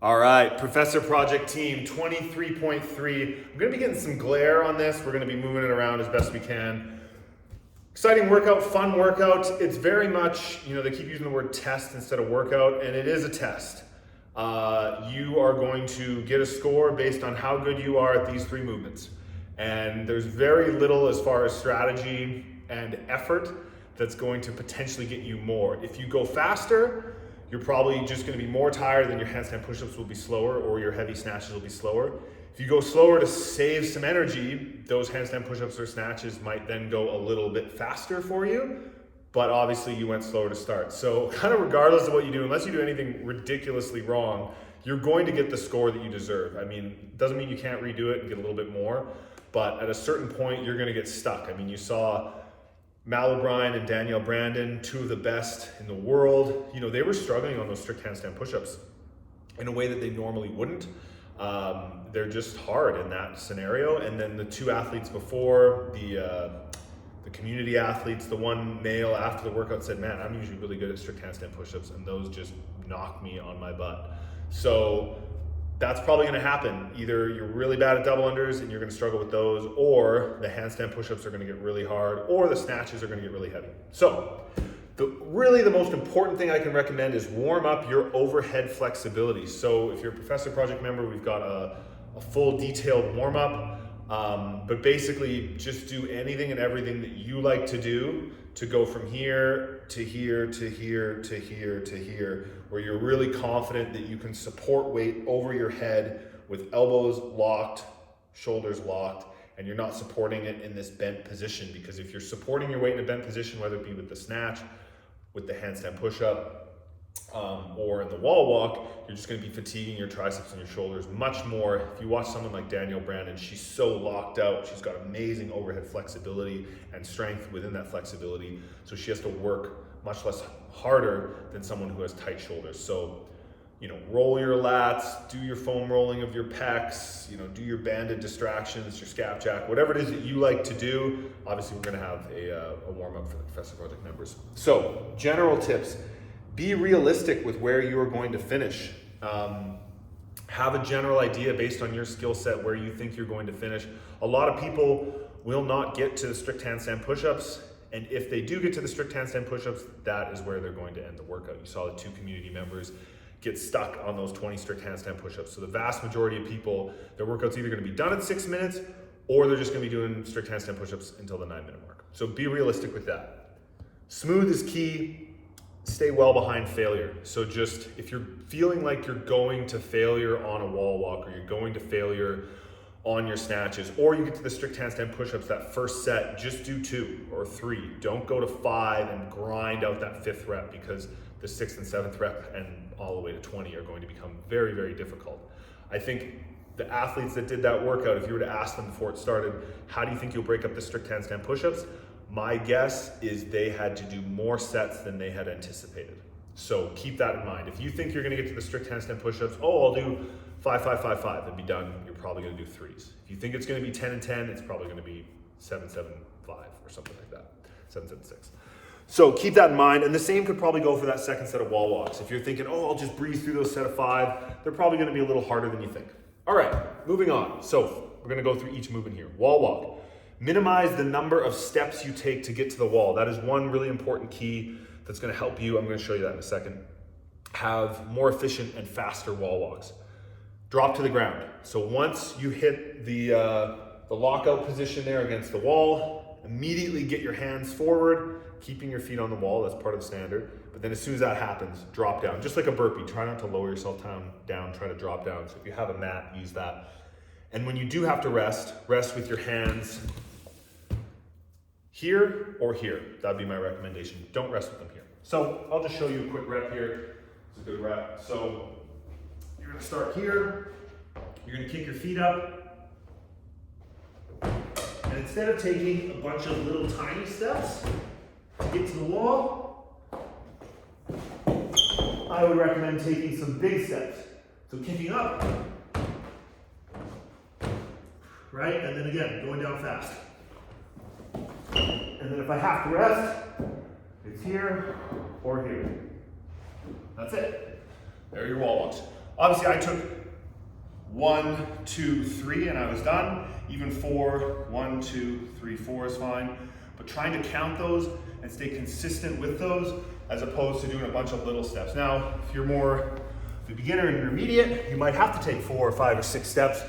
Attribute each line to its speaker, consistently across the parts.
Speaker 1: All right, Professor Project Team 23.3. I'm gonna be getting some glare on this. We're gonna be moving it around as best we can. Exciting workout, fun workout. It's very much, they keep using the word test instead of workout, and it is a test. You are going to get a score based on how good you are at these three movements. And there's very little as far as strategy and effort that's going to potentially get you more. If you go faster, you're probably just going to be more tired, then your handstand push-ups will be slower, or your heavy snatches will be slower. If you go slower to save some energy, those handstand push-ups or snatches might then go a little bit faster for you, but obviously you went slower to start. So kind of regardless of what you do, unless you do anything ridiculously wrong, you're going to get the score that you deserve. I mean, it doesn't mean you can't redo it and get a little bit more, but at a certain point, you're going to get stuck. I mean, you saw Mal O'Brien and Danielle Brandon, two of the best in the world. They were struggling on those strict handstand push-ups in a way that they normally wouldn't. They're just hard in that scenario. And then the two athletes before, the community athletes, the one male after the workout said, man, I'm usually really good at strict handstand push-ups, and those just knock me on my butt. So that's probably going to happen. Either you're really bad at double unders and you're going to struggle with those, or the handstand push-ups are going to get really hard, or the snatches are going to get really heavy. So really the most important thing I can recommend is warm up your overhead flexibility. So if you're a Professor Project member, we've got a full detailed warm up, but basically just do anything and everything that you like to do to go from here to here to here to here to here, where you're really confident that you can support weight over your head with elbows locked, shoulders locked, and you're not supporting it in this bent position. Because if you're supporting your weight in a bent position, whether it be with the snatch, with the handstand push-up, or in the wall walk, you're just going to be fatiguing your triceps and your shoulders much more. If you watch someone like Danielle Brandon, she's so locked out. She's got amazing overhead flexibility and strength within that flexibility. So she has to work much less harder than someone who has tight shoulders. So, roll your lats, do your foam rolling of your pecs, do your banded distractions, your scapjack, whatever it is that you like to do. Obviously, we're going to have a warm-up for the Professor Project members. So, general tips. Be realistic with where you are going to finish. Have a general idea based on your skill set where you think you're going to finish. A lot of people will not get to the strict handstand push-ups, and if they do get to the strict handstand push-ups, that is where they're going to end the workout. You saw the two community members get stuck on those 20 strict handstand push-ups. So the vast majority of people, their workout's either going to be done in 6 minutes, or they're just going to be doing strict handstand push-ups until the 9-minute mark. So be realistic with that. Smooth is key. Stay well behind failure. So just, if you're feeling like you're going to failure on a wall walk, or you're going to failure on your snatches, or you get to the strict handstand push-ups, that first set, just do 2 or 3. Don't go to 5 and grind out that 5th rep, because the 6th and 7th rep and all the way to 20 are going to become very, very difficult. I think the athletes that did that workout, if you were to ask them before it started, how do you think you'll break up the strict handstand push-ups? My guess is they had to do more sets than they had anticipated. So keep that in mind. If you think you're going to get to the strict handstand push-ups, I'll do 5, 5, 5, 5, and be done, you're probably going to do 3s. If you think it's going to be 10 and 10, it's probably going to be 7, 7, 5, or something like that. 7, 7, 6. So keep that in mind, and the same could probably go for that second set of wall walks. If you're thinking, I'll just breeze through those set of 5, they're probably going to be a little harder than you think. All right, moving on. So we're going to go through each movement here. Wall walk. Minimize the number of steps you take to get to the wall. That is one really important key that's going to help you. I'm going to show you that in a second. Have more efficient and faster wall walks. Drop to the ground. So once you hit the lockout position there against the wall, immediately get your hands forward, keeping your feet on the wall. That's part of the standard. But then as soon as that happens, drop down. Just like a burpee. Try not to lower yourself down. Try to drop down. So if you have a mat, use that. And when you do have to rest with your hands here or here. That'd be my recommendation. Don't rest with them here. So I'll just show you a quick rep here. It's a good rep. So you're going to start here. You're going to kick your feet up. And instead of taking a bunch of little tiny steps to get to the wall, I would recommend taking some big steps. So kicking up, right? And then again, going down fast. And then if I have to rest, it's here or here. That's it. There are your wall walks. Obviously I took 1, 2, 3 and I was done. Even 4, 1, 2, 3, 4 is fine. But trying to count those and stay consistent with those as opposed to doing a bunch of little steps. Now, if you're more the beginner and intermediate, you might have to take 4 or 5 or 6 steps.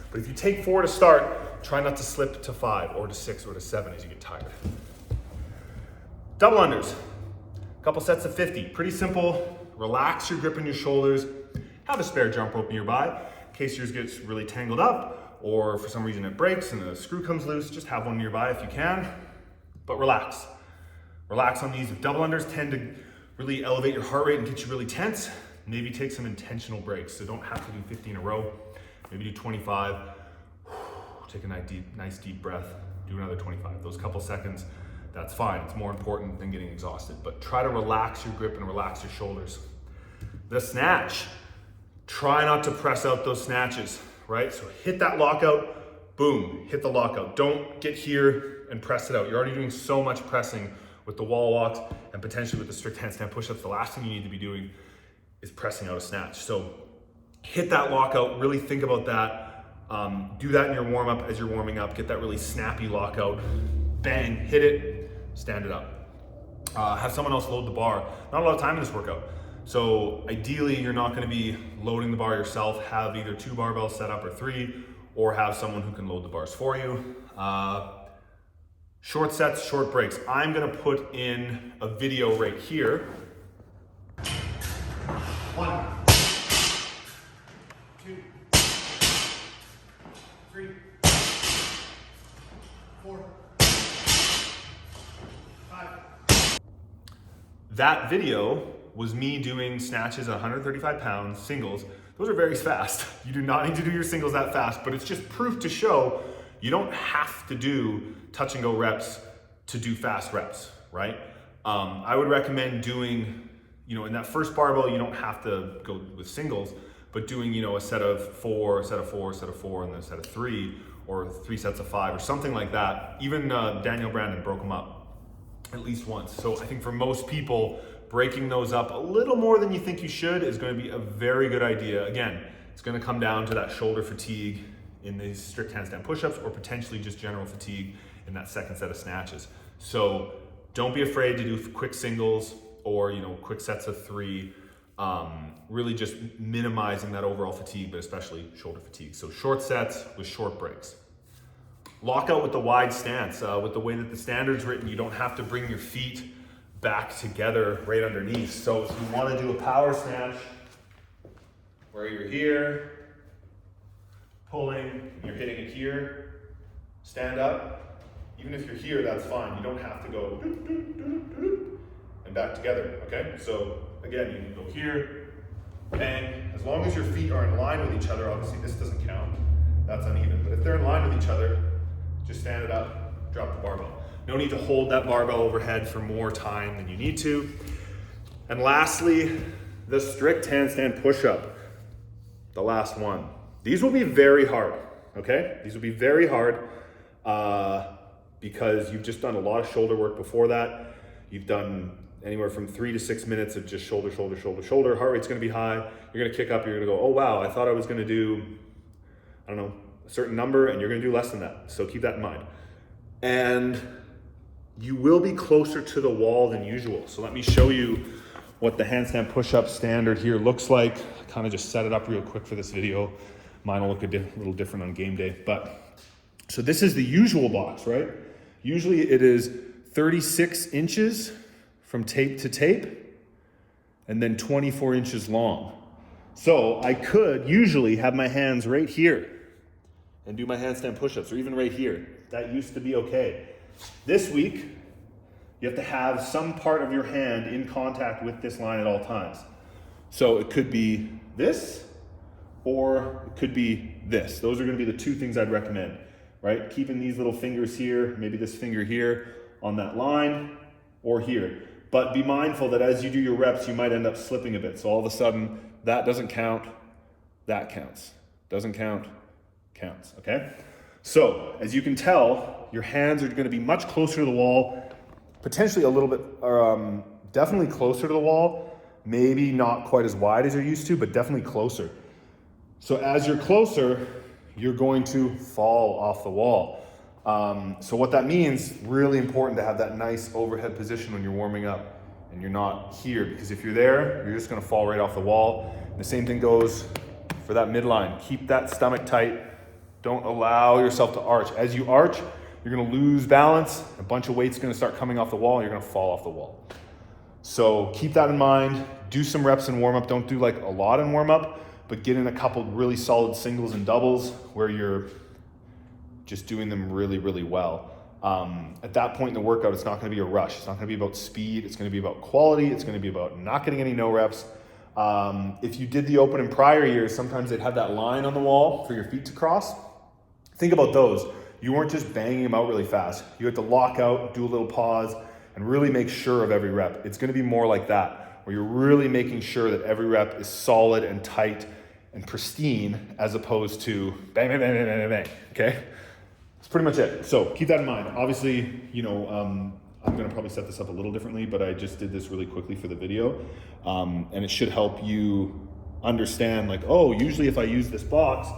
Speaker 1: But if you take 4 to start, try not to slip to 5 or to 6 or to 7 as you get tired. Double unders, a couple sets of 50. Pretty simple. Relax your grip in your shoulders. Have a spare jump rope nearby in case yours gets really tangled up or for some reason it breaks and the screw comes loose. Just have one nearby if you can, but relax. Relax on these. Double unders tend to really elevate your heart rate and get you really tense. Maybe take some intentional breaks. So don't have to do 50 in a row. Maybe do 25. Take a nice deep breath. Do another 25. Those couple seconds, that's fine. It's more important than getting exhausted. But try to relax your grip and relax your shoulders. The snatch. Try not to press out those snatches, right? So hit that lockout, boom, hit the lockout. Don't get here and press it out. You're already doing so much pressing with the wall walks and potentially with the strict handstand push-ups. The last thing you need to be doing is pressing out a snatch. So hit that lockout, really think about that. Do that in your warm-up as you're warming up. Get that really snappy lockout. Bang, hit it, stand it up. Have someone else load the bar. Not a lot of time in this workout. So ideally, you're not gonna be loading the bar yourself. Have either 2 barbells set up or 3, or have someone who can load the bars for you. Short sets, short breaks. I'm gonna put in a video right here. 1, 2, 3, 4, 5. That video was me doing snatches at 135 pounds, singles. Those are very fast. You do not need to do your singles that fast, but it's just proof to show you don't have to do touch and go reps to do fast reps, right? I would recommend doing, in that first barbell, you don't have to go with singles, but doing, a set of 4, a set of 4, a set of 4, and then a set of 3, or 3 sets of 5, or something like that. Even Daniel Brandon broke them up at least once. So I think for most people, breaking those up a little more than you think you should is going to be a very good idea. Again, it's going to come down to that shoulder fatigue in these strict handstand push-ups or potentially just general fatigue in that second set of snatches. So don't be afraid to do quick singles or quick sets of 3, really just minimizing that overall fatigue, but especially shoulder fatigue. So short sets with short breaks. Lockout with the wide stance. With the way that the standard's written, you don't have to bring your feet back together right underneath. So if you want to do a power snatch where you're here, pulling, you're hitting it here, stand up. Even if you're here, that's fine. You don't have to go and back together, okay? So again, you can go here, bang. As long as your feet are in line with each other, obviously this doesn't count, that's uneven. But if they're in line with each other, just stand it up, drop the barbell. No need to hold that barbell overhead for more time than you need to. And lastly, the strict handstand push-up, the last one. These will be very hard, okay? These will be very hard because you've just done a lot of shoulder work before that. You've done anywhere from 3 to 6 minutes of just shoulder, shoulder, shoulder, shoulder. Heart rate's gonna be high. You're gonna kick up, you're gonna go, oh wow, I thought I was gonna do, I don't know, a certain number, and you're gonna do less than that. So keep that in mind. And you will be closer to the wall than usual. So let me show you what the handstand push-up standard here looks like. I kind of just set it up real quick for this video. Mine will look a little different on game day. But so this is the usual box, right? Usually it is 36 inches from tape to tape and then 24 inches long. So I could usually have my hands right here and do my handstand push-ups, or even right here. That used to be okay. This week, you have to have some part of your hand in contact with this line at all times. So it could be this, or it could be this. Those are gonna be the 2 things I'd recommend, right? Keeping these little fingers here, maybe this finger here on that line, or here. But be mindful that as you do your reps, you might end up slipping a bit. So all of a sudden, that doesn't count, that counts. Doesn't count, counts, okay? So, as you can tell, your hands are gonna be much closer to the wall, potentially a little bit, definitely closer to the wall, maybe not quite as wide as you're used to, but definitely closer. So as you're closer, you're going to fall off the wall. So what that means, really important to have that nice overhead position when you're warming up and you're not here, because if you're there, you're just gonna fall right off the wall. And the same thing goes for that midline. Keep that stomach tight. Don't allow yourself to arch. As you arch, you're gonna lose balance. A bunch of weight's gonna start coming off the wall, and you're gonna fall off the wall. So keep that in mind. Do some reps in warm up. Don't do like a lot in warm up, but get in a couple really solid singles and doubles where you're just doing them really, really well. At that point in the workout, it's not gonna be a rush. It's not gonna be about speed. It's gonna be about quality. It's gonna be about not getting any no reps. If you did the open in prior years, sometimes they'd have that line on the wall for your feet to cross. Think about those. You weren't just banging them out really fast. You had to lock out, do a little pause, and really make sure of every rep. It's gonna be more like that, where you're really making sure that every rep is solid and tight and pristine, as opposed to bang, bang, bang, bang, bang, bang, okay? That's pretty much it. So keep that in mind. Obviously, I'm gonna probably set this up a little differently, but I just did this really quickly for the video. And it should help you understand, like, oh, usually if I use this box,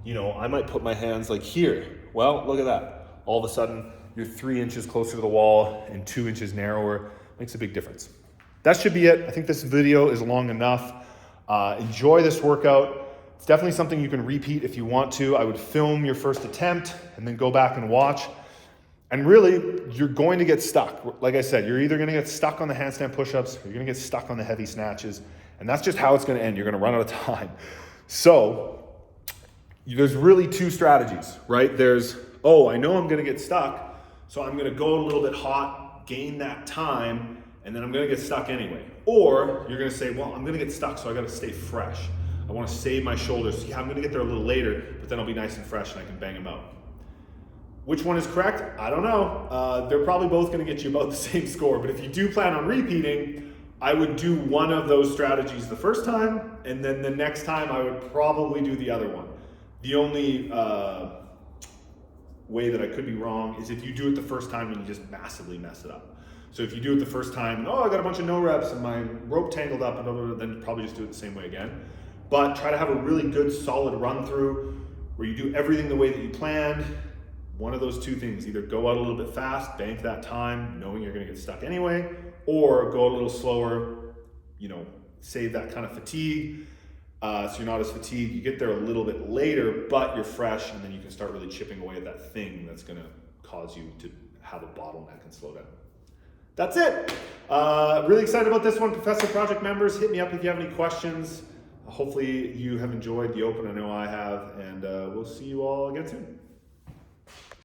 Speaker 1: I might put my hands like here. Well, look at that. All of a sudden, you're 3 inches closer to the wall and 2 inches narrower. Makes a big difference. That should be it. I think this video is long enough. Enjoy this workout. It's definitely something you can repeat if you want to. I would film your first attempt and then go back and watch. And really, you're going to get stuck. Like I said, you're either gonna get stuck on the handstand push-ups or you're gonna get stuck on the heavy snatches. And that's just how it's gonna end. You're gonna run out of time. So there's really two strategies, right? There's, oh, I know I'm gonna get stuck, so I'm gonna go a little bit hot, gain that time, and then I'm gonna get stuck anyway. Or you're gonna say, well, I'm gonna get stuck, so I gotta stay fresh. I wanna save my shoulders. Yeah, I'm gonna get there a little later, but then I'll be nice and fresh and I can bang them out. Which one is correct? I don't know. They're probably both gonna get you about the same score, but if you do plan on repeating, I would do one of those strategies the first time, and then the next time I would probably do the other one. The only way that I could be wrong is if you do it the first time and you just massively mess it up. So if you do it the first time, oh, I got a bunch of no reps and my rope tangled up, and then probably just do it the same way again. But try to have a really good, solid run through where you do everything the way that you planned. One of those two things, either go out a little bit fast, bank that time, knowing you're gonna get stuck anyway, or go a little slower, save that kind of fatigue, so you're not as fatigued. You get there a little bit later, but you're fresh, and then you can start really chipping away at that thing that's gonna cause you to have a bottleneck and slow down. That's it. Really excited about this one. Professor Project members, hit me up if you have any questions. Hopefully you have enjoyed the open. I know I have, and we'll see you all again soon.